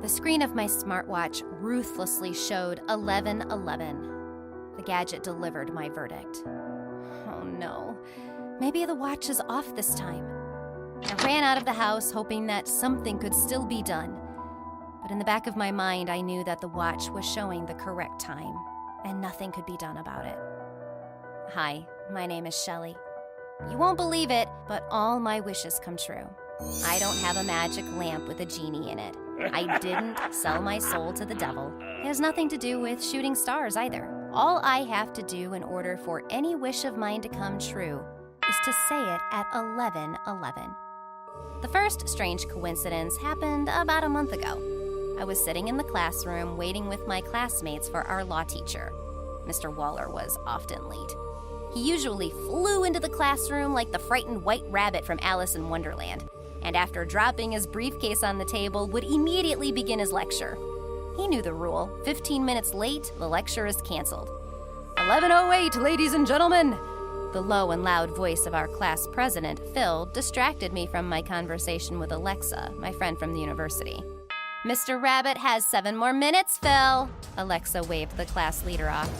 The screen of my smartwatch ruthlessly showed 11:11. The gadget delivered my verdict. Oh no, maybe the watch is off this time. I ran out of the house hoping that something could still be done. But in the back of my mind, I knew that the watch was showing the correct time, and nothing could be done about it. Hi, my name is Shelley. You won't believe it, but all my wishes come true. I don't have a magic lamp with a genie in it. I didn't sell my soul to the devil. It has nothing to do with shooting stars either. All I have to do in order for any wish of mine to come true is to say it at 11:11. The first strange coincidence happened about a month ago. I was sitting in the classroom waiting with my classmates for our law teacher. Mr. Waller was often late. He usually flew into the classroom like the frightened white rabbit from Alice in Wonderland, and after dropping his briefcase on the table, would immediately begin his lecture. He knew the rule. 15 minutes late, the lecture is canceled. 11:08, ladies and gentlemen! The low and loud voice of our class president, Phil, distracted me from my conversation with Alexa, my friend from the university. Mr. Rabbit has 7 more minutes, Phil. Alexa waved the class leader off.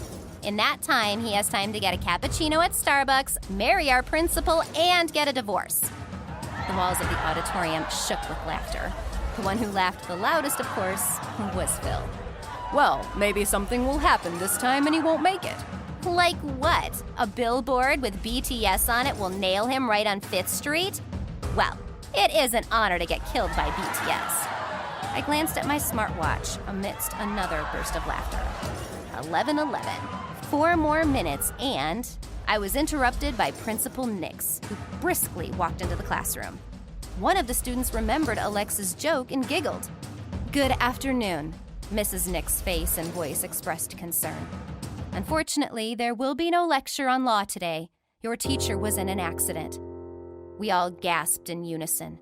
In that time, he has time to get a cappuccino at Starbucks, marry our principal, and get a divorce. The walls of the auditorium shook with laughter. The one who laughed the loudest, of course, was Phil. Well, maybe something will happen this time and he won't make it. Like what? A billboard with BTS on it will nail him right on 5th Street? Well, it is an honor to get killed by BTS. I glanced at my smartwatch amidst another burst of laughter. 11:11. 4 more minutes and I was interrupted by Principal Nix, who briskly walked into the classroom. One of the students remembered Alexa's joke and giggled. Good afternoon. Mrs. Nix's face and voice expressed concern. Unfortunately, there will be no lecture on law today. Your teacher was in an accident. We all gasped in unison.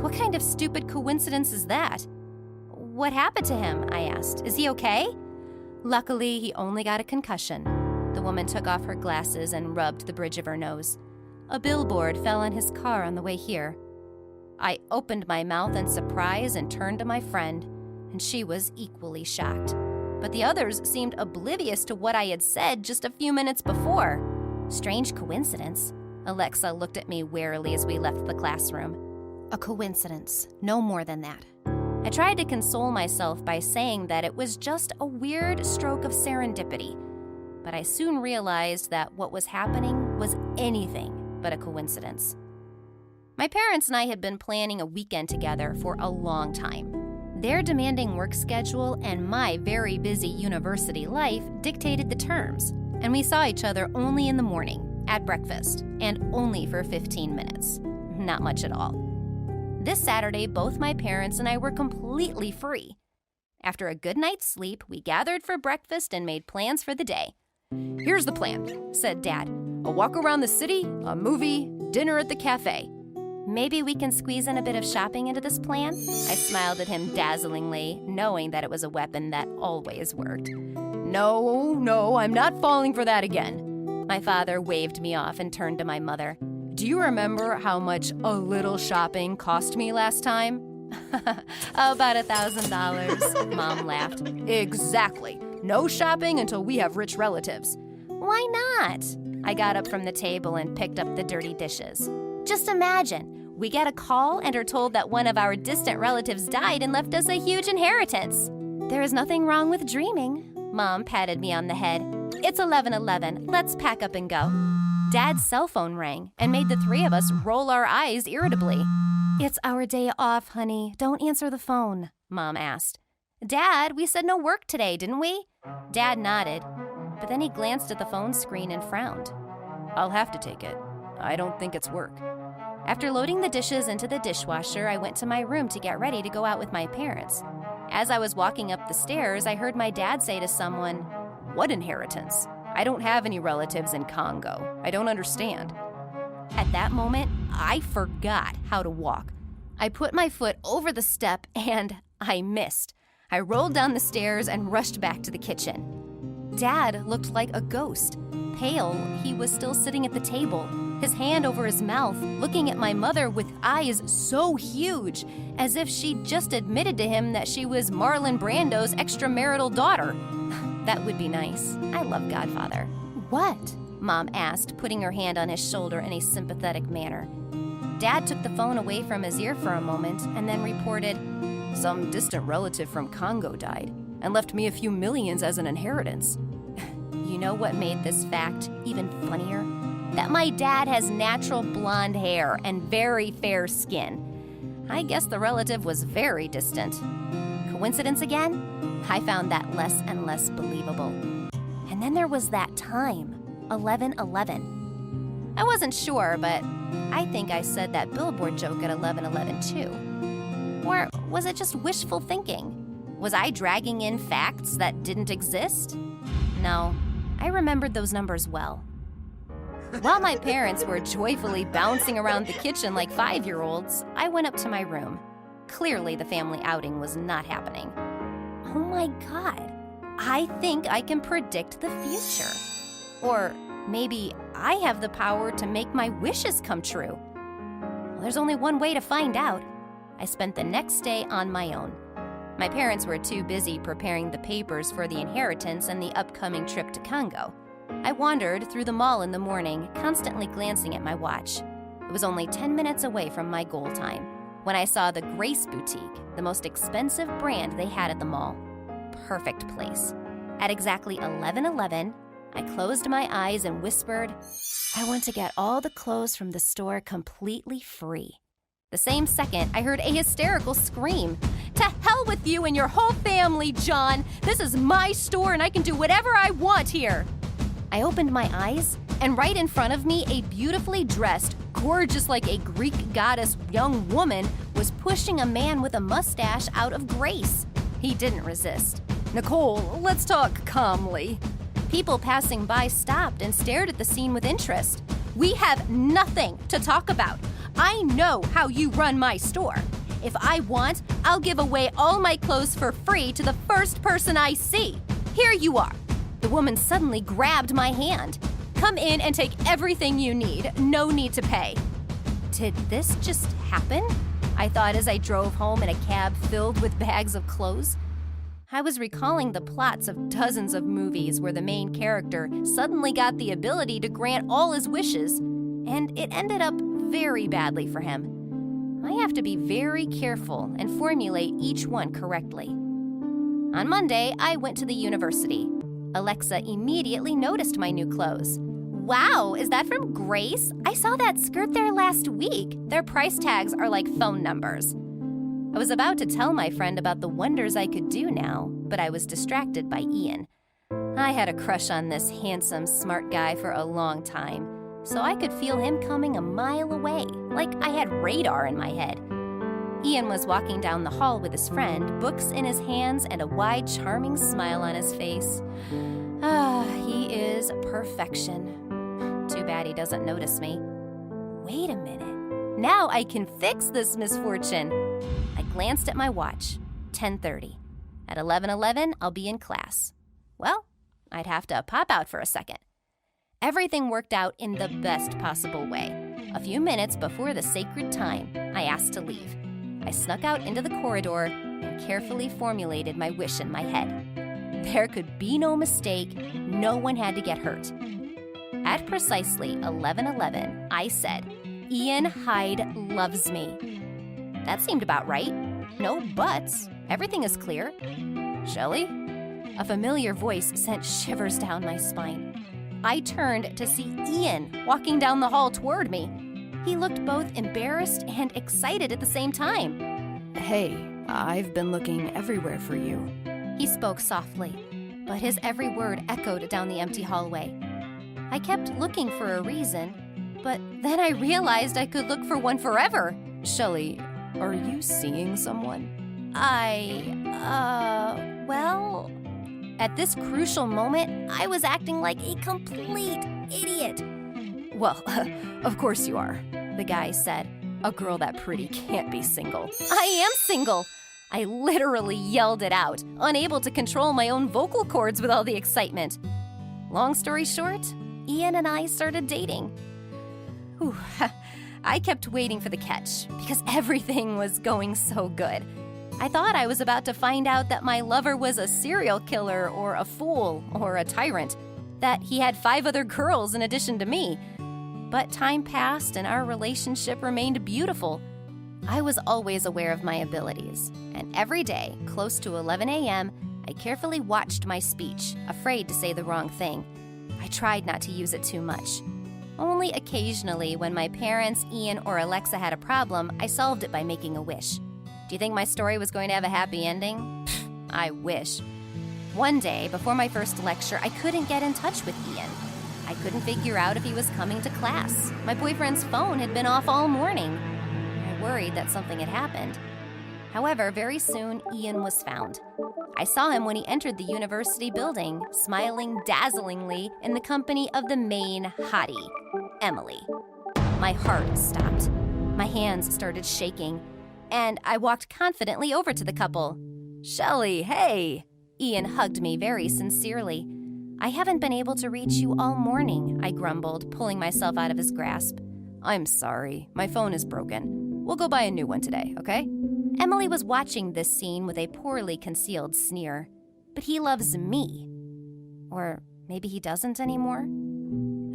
What kind of stupid coincidence is that? What happened to him? I asked. Is he okay? Luckily, he only got a concussion. The woman took off her glasses and rubbed the bridge of her nose. A billboard fell on his car on the way here. I opened my mouth in surprise and turned to my friend, and she was equally shocked. But the others seemed oblivious to what I had said just a few minutes before. Strange coincidence. Alexa looked at me warily as we left the classroom. A coincidence, no more than that. I tried to console myself by saying that it was just a weird stroke of serendipity. But I soon realized that what was happening was anything but a coincidence. My parents and I had been planning a weekend together for a long time. Their demanding work schedule and my very busy university life dictated the terms, and we saw each other only in the morning, at breakfast, and only for 15 minutes. Not much at all. This Saturday, both my parents and I were completely free. After a good night's sleep, we gathered for breakfast and made plans for the day. Here's the plan, said Dad. A walk around the city, a movie, dinner at the cafe. Maybe we can squeeze in a bit of shopping into this plan? I smiled at him dazzlingly, knowing that it was a weapon that always worked. No, I'm not falling for that again. My father waved me off and turned to my mother. Do you remember how much a little shopping cost me last time? About $1,000, Mom laughed. Exactly. No shopping until we have rich relatives. Why not? I got up from the table and picked up the dirty dishes. Just imagine, we get a call and are told that one of our distant relatives died and left us a huge inheritance. There is nothing wrong with dreaming. Mom patted me on the head. It's 11:11. Let's pack up and go. Dad's cell phone rang and made the 3 of us roll our eyes irritably. It's our day off, honey. Don't answer the phone, Mom asked. Dad, we said no work today, didn't we? Dad nodded, but then he glanced at the phone screen and frowned. I'll have to take it. I don't think it's work. After loading the dishes into the dishwasher, I went to my room to get ready to go out with my parents. As I was walking up the stairs, I heard my dad say to someone, What inheritance? I don't have any relatives in Congo. I don't understand. At that moment, I forgot how to walk. I put my foot over the step and I missed. I rolled down the stairs and rushed back to the kitchen. Dad looked like a ghost. Pale, he was still sitting at the table. his hand over his mouth, looking at my mother with eyes so huge, as if she'd just admitted to him that she was Marlon Brando's extramarital daughter. That would be nice. I love Godfather. What? Mom asked, putting her hand on his shoulder in a sympathetic manner. Dad took the phone away from his ear for a moment and then reported, "Some distant relative from Congo died and left me a few millions as an inheritance." You know what made this fact even funnier? That my dad has natural blonde hair and very fair skin. I guess the relative was very distant. Coincidence again? I found that less and less believable. And then there was that time, 11:11. I wasn't sure, but I think I said that billboard joke at 11:11 too. Or was it just wishful thinking? Was I dragging in facts that didn't exist? No, I remembered those numbers well. While my parents were joyfully bouncing around the kitchen like 5-year-olds, I went up to my room. Clearly, the family outing was not happening. Oh my God, I think I can predict the future. Or maybe I have the power to make my wishes come true. Well, there's only one way to find out. I spent the next day on my own. My parents were too busy preparing the papers for the inheritance and the upcoming trip to Congo. I wandered through the mall in the morning, constantly glancing at my watch. It was only 10 minutes away from my goal time when I saw the Grace Boutique, the most expensive brand they had at the mall. Perfect place. At exactly 11:11, I closed my eyes and whispered, "I want to get all the clothes from the store completely free." The same second, I heard a hysterical scream. "To hell with you and your whole family, John! This is my store and I can do whatever I want here!" I opened my eyes, and right in front of me, a beautifully dressed, gorgeous like a Greek goddess young woman was pushing a man with a mustache out of Grace. He didn't resist. "Nicole, let's talk calmly." People passing by stopped and stared at the scene with interest. "We have nothing to talk about. I know how you run my store. If I want, I'll give away all my clothes for free to the first person I see. Here you are." The woman suddenly grabbed my hand. "Come in and take everything you need. No need to pay." Did this just happen? I thought as I drove home in a cab filled with bags of clothes. I was recalling the plots of dozens of movies where the main character suddenly got the ability to grant all his wishes, and it ended up very badly for him. I have to be very careful and formulate each one correctly. On Monday, I went to the university. Alexa immediately noticed my new clothes. "Wow, is that from Grace? I saw that skirt there last week. Their price tags are like phone numbers." I was about to tell my friend about the wonders I could do now, but I was distracted by Ian. I had a crush on this handsome, smart guy for a long time, so I could feel him coming a mile away, like I had radar in my head. Ian was walking down the hall with his friend, books in his hands and a wide, charming smile on his face. He is perfection. Too bad he doesn't notice me. Wait a minute. Now I can fix this misfortune. I glanced at my watch. 10:30. At 11:11, I'll be in class. Well, I'd have to pop out for a second. Everything worked out in the best possible way. A few minutes before the sacred time, I asked to leave. I snuck out into the corridor and carefully formulated my wish in my head. There could be no mistake. No one had to get hurt. At precisely 11:11, I said, "Ian Hyde loves me." That seemed about right. No buts. Everything is clear. "Shelley?" A familiar voice sent shivers down my spine. I turned to see Ian walking down the hall toward me. He looked both embarrassed and excited at the same time. "Hey, I've been looking everywhere for you." He spoke softly, but his every word echoed down the empty hallway. I kept looking for a reason, but then I realized I could look for one forever. "Shelley, are you seeing someone?" Well... At this crucial moment, I was acting like a complete idiot. "Well, of course you are," the guy said. "A girl that pretty can't be single." "I am single!" I literally yelled it out, unable to control my own vocal cords with all the excitement. Long story short, Ian and I started dating. Whew. I kept waiting for the catch because everything was going so good. I thought I was about to find out that my lover was a serial killer or a fool or a tyrant, that he had 5 other girls in addition to me. But time passed and our relationship remained beautiful. I was always aware of my abilities, and every day, close to 11 a.m., I carefully watched my speech, afraid to say the wrong thing. I tried not to use it too much. Only occasionally, when my parents, Ian, or Alexa had a problem, I solved it by making a wish. Do you think my story was going to have a happy ending? I wish. One day, before my first lecture, I couldn't get in touch with Ian. I couldn't figure out if he was coming to class. My boyfriend's phone had been off all morning. I worried that something had happened. However, very soon, Ian was found. I saw him when he entered the university building, smiling dazzlingly in the company of the main hottie, Emily. My heart stopped. My hands started shaking, and I walked confidently over to the couple. "Shelley, hey!" Ian hugged me very sincerely. "I haven't been able to reach you all morning," I grumbled, pulling myself out of his grasp. "I'm sorry. My phone is broken. We'll go buy a new one today, okay?" Emily was watching this scene with a poorly concealed sneer. But he loves me. Or maybe he doesn't anymore?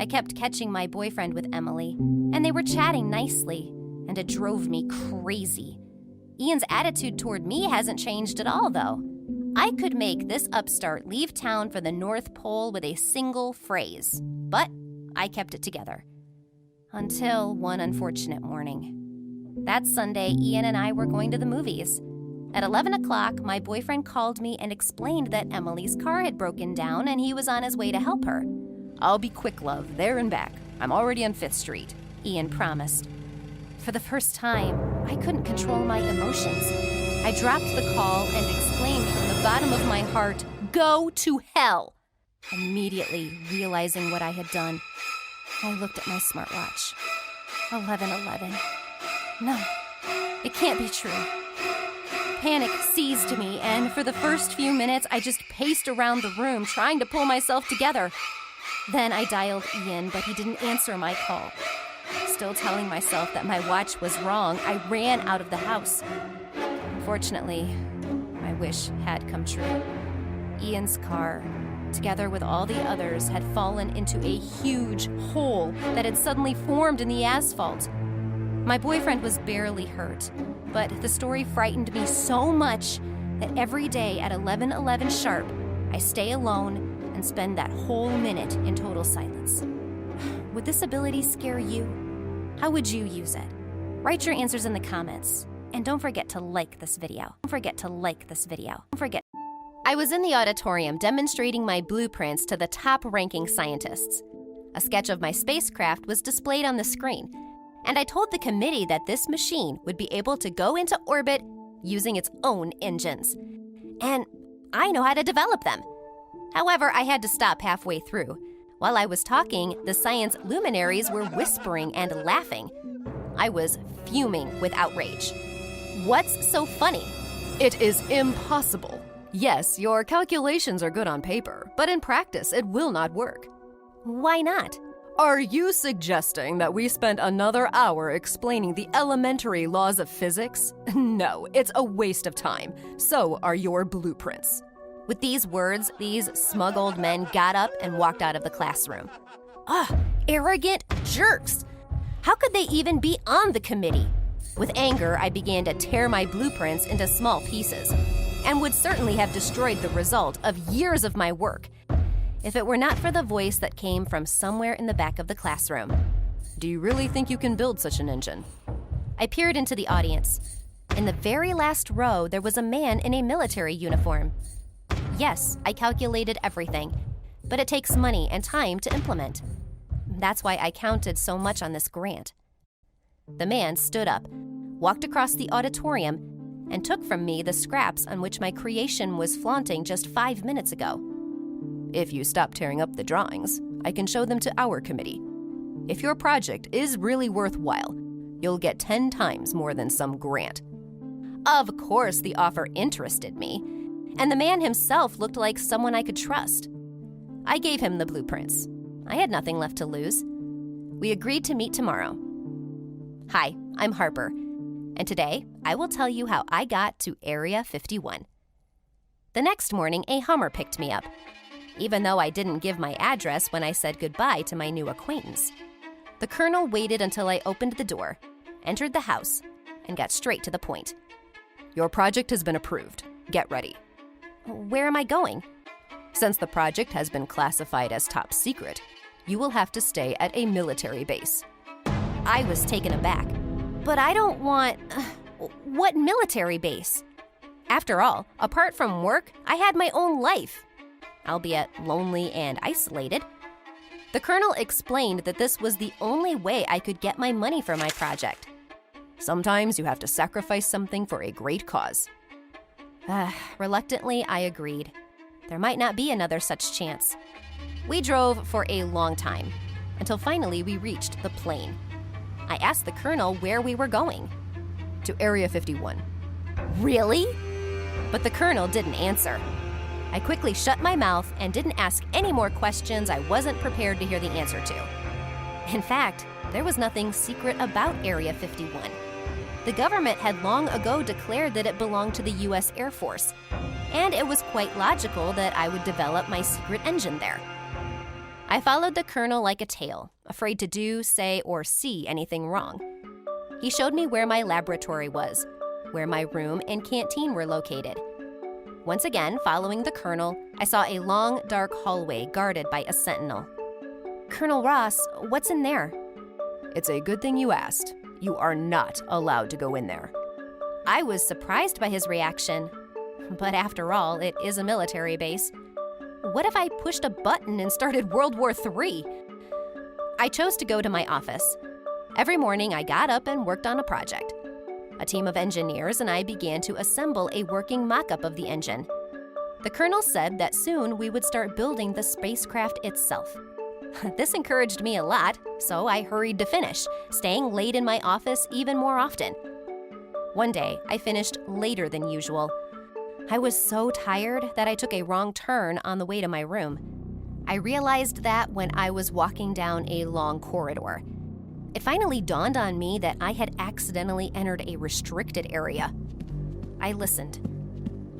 I kept catching my boyfriend with Emily, and they were chatting nicely, and it drove me crazy. Ian's attitude toward me hasn't changed at all, though. I could make this upstart leave town for the North Pole with a single phrase, but I kept it together. Until one unfortunate morning. That Sunday, Ian and I were going to the movies. At 11 o'clock, my boyfriend called me and explained that Emily's car had broken down and he was on his way to help her. "I'll be quick, love, there and back. I'm already on 5th Street, Ian promised. For the first time, I couldn't control my emotions. I dropped the call and exclaimed from the bottom of my heart, "Go to hell!" Immediately realizing what I had done, I looked at my smartwatch. 11:11. No, it can't be true. Panic seized me, and for the first few minutes, I just paced around the room trying to pull myself together. Then I dialed Ian, but he didn't answer my call. Still telling myself that my watch was wrong, I ran out of the house. Fortunately, my wish had come true. Ian's car, together with all the others, had fallen into a huge hole that had suddenly formed in the asphalt. My boyfriend was barely hurt, but the story frightened me so much that every day at 11:11 sharp, I stay alone and spend that whole minute in total silence. Would this ability scare you? How would you use it? Write your answers in the comments. And don't forget to like this video. I was in the auditorium demonstrating my blueprints to the top-ranking scientists. A sketch of my spacecraft was displayed on the screen, and I told the committee that this machine would be able to go into orbit using its own engines. And I know how to develop them. However, I had to stop halfway through. While I was talking, the science luminaries were whispering and laughing. I was fuming with outrage. What's so funny? It is impossible. Yes, your calculations are good on paper, but in practice, it will not work. Why not? Are you suggesting that we spend another hour explaining the elementary laws of physics? No, it's a waste of time. So are your blueprints. With these words, these smug old men got up and walked out of the classroom. Arrogant jerks! How could they even be on the committee? With anger, I began to tear my blueprints into small pieces, and would certainly have destroyed the result of years of my work if it were not for the voice that came from somewhere in the back of the classroom. Do you really think you can build such an engine? I peered into the audience. In the very last row, there was a man in a military uniform. Yes, I calculated everything, but it takes money and time to implement. That's why I counted so much on this grant. The man stood up, walked across the auditorium, and took from me the scraps on which my creation was flaunting just 5 minutes ago. If you stop tearing up the drawings, I can show them to our committee. If your project is really worthwhile, you'll get 10 times more than some grant. Of course, the offer interested me, and the man himself looked like someone I could trust. I gave him the blueprints. I had nothing left to lose. We agreed to meet tomorrow. Hi, I'm Harper, and today I will tell you how I got to Area 51. The next morning, a Hummer picked me up, even though I didn't give my address when I said goodbye to my new acquaintance. The Colonel waited until I opened the door, entered the house, and got straight to the point. Your project has been approved. Get ready. Where am I going? Since the project has been classified as top secret, you will have to stay at a military base. I was taken aback. But I don't want... what military base? After all, apart from work, I had my own life, albeit lonely and isolated. The Colonel explained that this was the only way I could get my money for my project. Sometimes you have to sacrifice something for a great cause. Reluctantly, I agreed. There might not be another such chance. We drove for a long time, until finally we reached the plane. I asked the Colonel where we were going. To Area 51. Really? But the Colonel didn't answer. I quickly shut my mouth and didn't ask any more questions I wasn't prepared to hear the answer to. In fact, there was nothing secret about Area 51. The government had long ago declared that it belonged to the U.S. Air Force, and it was quite logical that I would develop my secret engine there. I followed the Colonel like a tail, afraid to do, say, or see anything wrong. He showed me where my laboratory was, where my room and canteen were located. Once again, following the Colonel, I saw a long, dark hallway guarded by a sentinel. Colonel Ross, what's in there? It's a good thing you asked. You are not allowed to go in there. I was surprised by his reaction. But after all, it is a military base. What if I pushed a button and started World War III? I chose to go to my office. Every morning, I got up and worked on a project. A team of engineers and I began to assemble a working mock-up of the engine. The Colonel said that soon we would start building the spacecraft itself. This encouraged me a lot, so I hurried to finish, staying late in my office even more often. One day, I finished later than usual. I was so tired that I took a wrong turn on the way to my room. I realized that when I was walking down a long corridor. It finally dawned on me that I had accidentally entered a restricted area. I listened.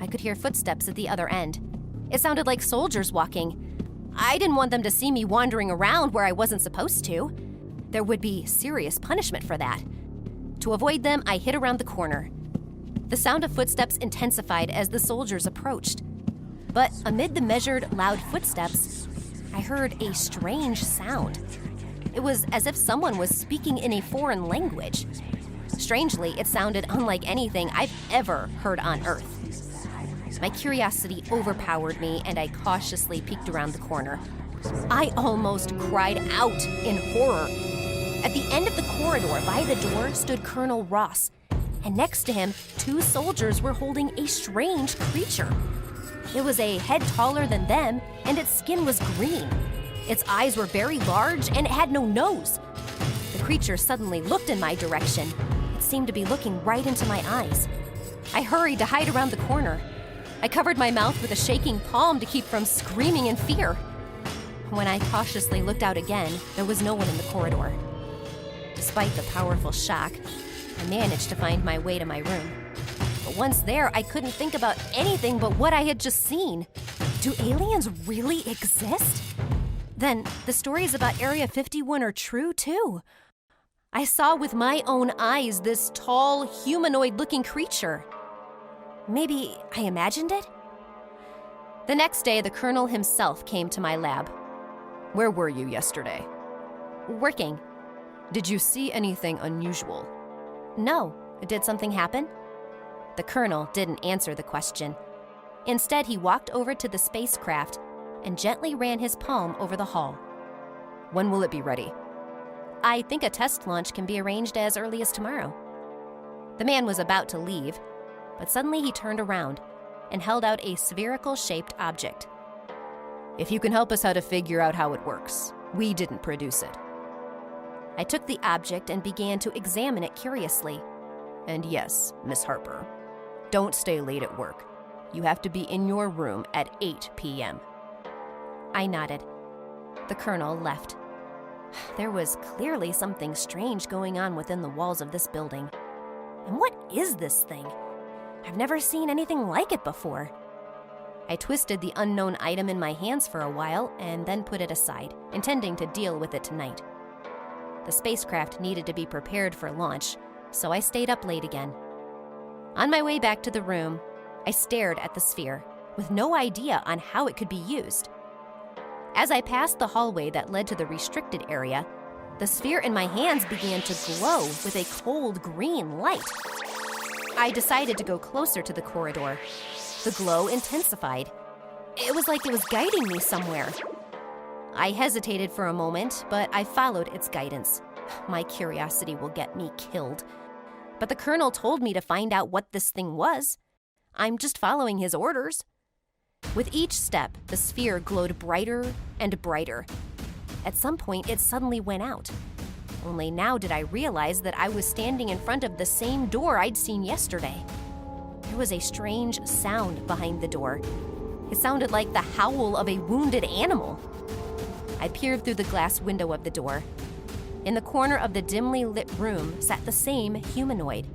I could hear footsteps at the other end. It sounded like soldiers walking. I didn't want them to see me wandering around where I wasn't supposed to. There would be serious punishment for that. To avoid them, I hid around the corner. The sound of footsteps intensified as the soldiers approached. But amid the measured, loud footsteps, I heard a strange sound. It was as if someone was speaking in a foreign language. Strangely, it sounded unlike anything I've ever heard on Earth. My curiosity overpowered me, and I cautiously peeked around the corner. I almost cried out in horror. At the end of the corridor by the door stood Colonel Ross, and next to him, two soldiers were holding a strange creature. It was a head taller than them, and its skin was green. Its eyes were very large, and it had no nose. The creature suddenly looked in my direction. It seemed to be looking right into my eyes. I hurried to hide around the corner. I covered my mouth with a shaking palm to keep from screaming in fear. When I cautiously looked out again, there was no one in the corridor. Despite the powerful shock, I managed to find my way to my room. But once there, I couldn't think about anything but what I had just seen. Do aliens really exist? Then the stories about Area 51 are true, too. I saw with my own eyes this tall, humanoid-looking creature. Maybe I imagined it? The next day, the Colonel himself came to my lab. Where were you yesterday? Working. Did you see anything unusual? No. Did something happen? The Colonel didn't answer the question. Instead, he walked over to the spacecraft and gently ran his palm over the hull. When will it be ready? I think a test launch can be arranged as early as tomorrow. The man was about to leave, but suddenly he turned around and held out a spherical-shaped object. If you can help us how to figure out how it works, we didn't produce it. I took the object and began to examine it curiously. And yes, Miss Harper, don't stay late at work. You have to be in your room at 8 p.m. I nodded. The Colonel left. There was clearly something strange going on within the walls of this building. And what is this thing? I've never seen anything like it before. I twisted the unknown item in my hands for a while and then put it aside, intending to deal with it tonight. The spacecraft needed to be prepared for launch, so I stayed up late again. On my way back to the room, I stared at the sphere, with no idea on how it could be used. As I passed the hallway that led to the restricted area, the sphere in my hands began to glow with a cold green light. I decided to go closer to the corridor. The glow intensified. It was like it was guiding me somewhere. I hesitated for a moment, but I followed its guidance. My curiosity will get me killed. But the colonel told me to find out what this thing was. I'm just following his orders. With each step, the sphere glowed brighter and brighter. At some point, it suddenly went out. Only now did I realize that I was standing in front of the same door I'd seen yesterday. There was a strange sound behind the door. It sounded like the howl of a wounded animal. I peered through the glass window of the door. In the corner of the dimly lit room sat the same humanoid.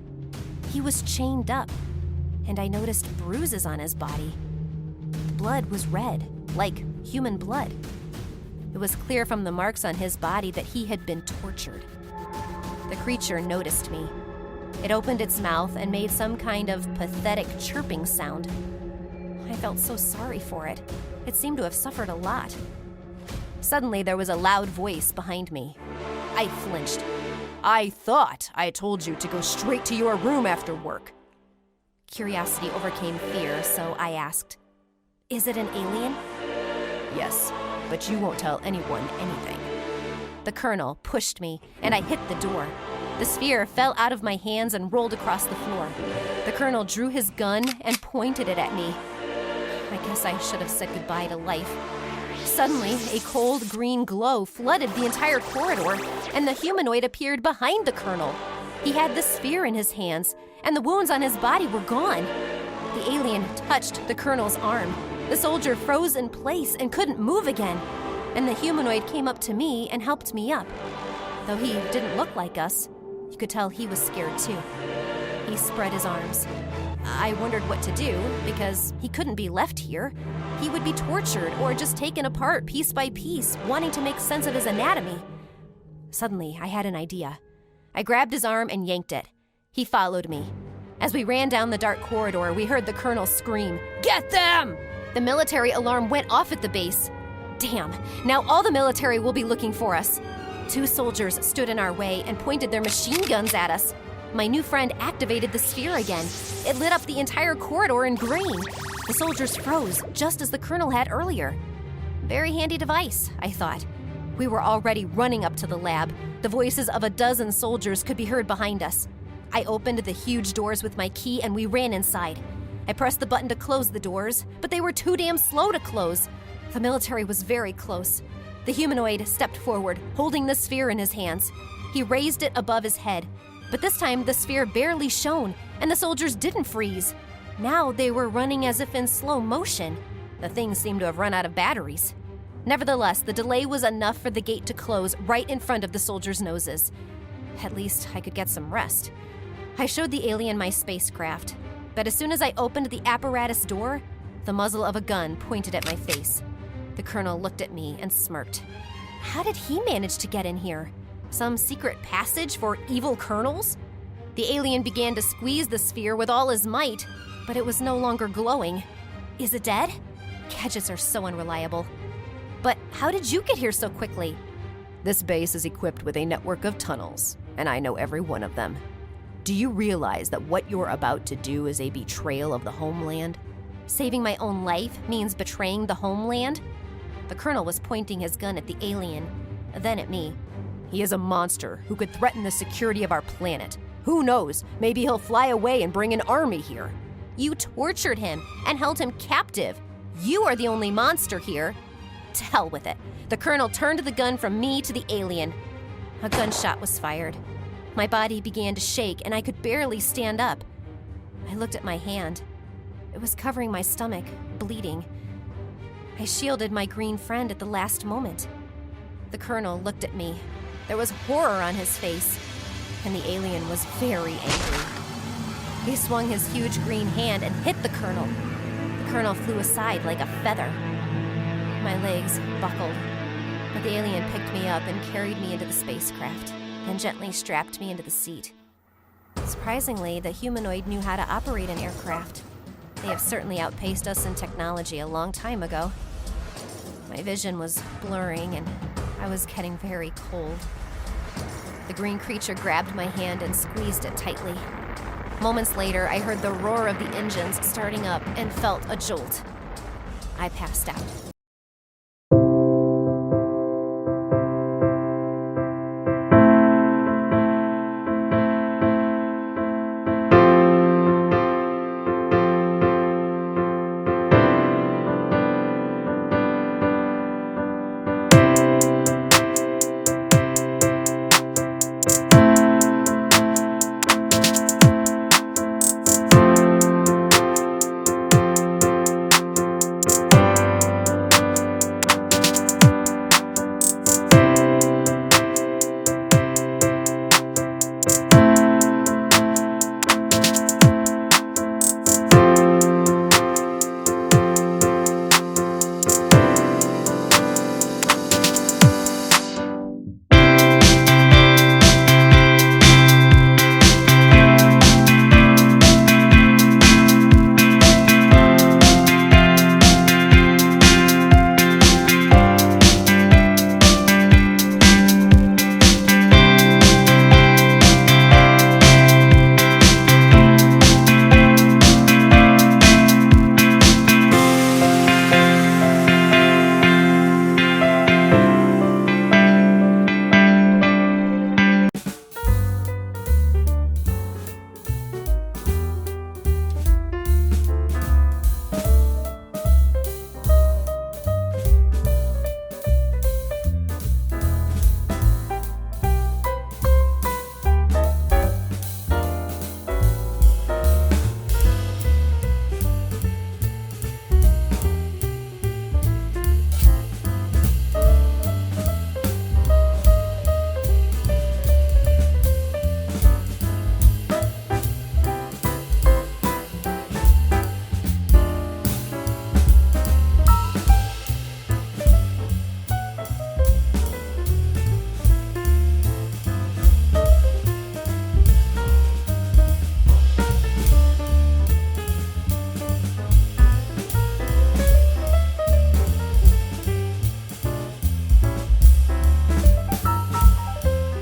He was chained up, and I noticed bruises on his body. The blood was red, like human blood. It was clear from the marks on his body that he had been tortured. The creature noticed me. It opened its mouth and made some kind of pathetic chirping sound. I felt so sorry for it. It seemed to have suffered a lot. Suddenly, there was a loud voice behind me. I flinched. "I thought I told you to go straight to your room after work." Curiosity overcame fear, so I asked, "Is it an alien?" "Yes, but you won't tell anyone anything." The colonel pushed me, and I hit the door. The sphere fell out of my hands and rolled across the floor. The colonel drew his gun and pointed it at me. I guess I should have said goodbye to life. Suddenly, a cold green glow flooded the entire corridor, and the humanoid appeared behind the colonel. He had the sphere in his hands, and the wounds on his body were gone. The alien touched the colonel's arm. The soldier froze in place and couldn't move again, and the humanoid came up to me and helped me up. Though he didn't look like us, you could tell he was scared too. He spread his arms. I wondered what to do, because he couldn't be left here. He would be tortured or just taken apart piece by piece, wanting to make sense of his anatomy. Suddenly, I had an idea. I grabbed his arm and yanked it. He followed me. As we ran down the dark corridor, we heard the colonel scream, "Get them!" The military alarm went off at the base. Damn, now all the military will be looking for us. 2 soldiers stood in our way and pointed their machine guns at us. My new friend activated the sphere again. It lit up the entire corridor in green. The soldiers froze, just as the colonel had earlier. Very handy device, I thought. We were already running up to the lab. The voices of a dozen soldiers could be heard behind us. I opened the huge doors with my key and we ran inside. I pressed the button to close the doors, but they were too damn slow to close. The military was very close. The humanoid stepped forward, holding the sphere in his hands. He raised it above his head, but this time the sphere barely shone, and the soldiers didn't freeze. Now they were running as if in slow motion. The thing seemed to have run out of batteries. Nevertheless, the delay was enough for the gate to close right in front of the soldiers' noses. At least I could get some rest. I showed the alien my spacecraft, but as soon as I opened the apparatus door, the muzzle of a gun pointed at my face. The colonel looked at me and smirked. How did he manage to get in here? Some secret passage for evil colonels? The alien began to squeeze the sphere with all his might, but it was no longer glowing. Is it dead? Gadgets are so unreliable. But how did you get here so quickly? This base is equipped with a network of tunnels, and I know every one of them. Do you realize that what you're about to do is a betrayal of the homeland? Saving my own life means betraying the homeland? The colonel was pointing his gun at the alien, then at me. He is a monster who could threaten the security of our planet. Who knows? Maybe he'll fly away and bring an army here. You tortured him and held him captive. You are the only monster here. To hell with it. The colonel turned the gun from me to the alien. A gunshot was fired. My body began to shake and I could barely stand up. I looked at my hand. It was covering my stomach, bleeding. I shielded my green friend at the last moment. The colonel looked at me. There was horror on his face, and the alien was very angry. He swung his huge green hand and hit the colonel. The colonel flew aside like a feather. My legs buckled, but the alien picked me up and carried me into the spacecraft, then gently strapped me into the seat. Surprisingly, the humanoid knew how to operate an aircraft. They have certainly outpaced us in technology a long time ago. My vision was blurring, and I was getting very cold. The green creature grabbed my hand and squeezed it tightly. Moments later, I heard the roar of the engines starting up and felt a jolt. I passed out.